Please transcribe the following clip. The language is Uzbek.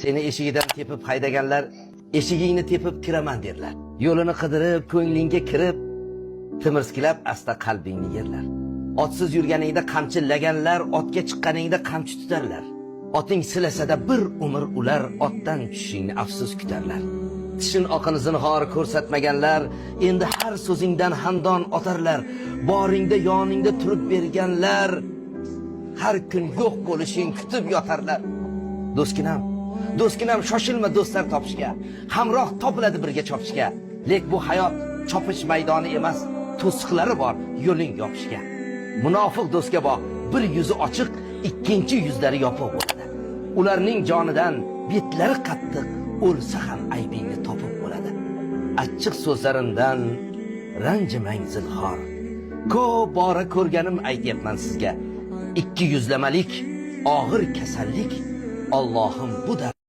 Seni eshigidan tepib haydaganlar eshigingni tepib kiraman derlar. Yo'lini qidirib, ko'nglingga kirib, timirskilab asta qalbingni yerlar. Otsiz yurganingda qamchillaganlar otga chiqqaningda qamchi tutarlar. Oting silasada bir umr ular otdan tushishingni afsus kutarlar. Tishin oqini zinhor ko'rsatmaganlar endi har so'zingdan handon otarlar. Boringda yoningda turib berganlar har kun yo'q bo'lishing kutib yotarlar. Do'stkinam shoshilma do'stlar topishga. Hamroh topiladi birga chopishga. Lek bu hayot chopish maydoni emas, to'siqlari bor yo'ling yopishga. Munofiq do'stga bor, bir yuzi ochiq, ikkinchi yuzlari yopiq bo'ladi. Ularning jonidan betlari qattiq, o'lsa ham aybingni topib bo'ladi. Achchiq so'zlarimdan ranjimang zinhor. Ko'p bora ko'rganim aytyapman sizga. Ikki yuzlamalik og'ir kasallik, Allohim bu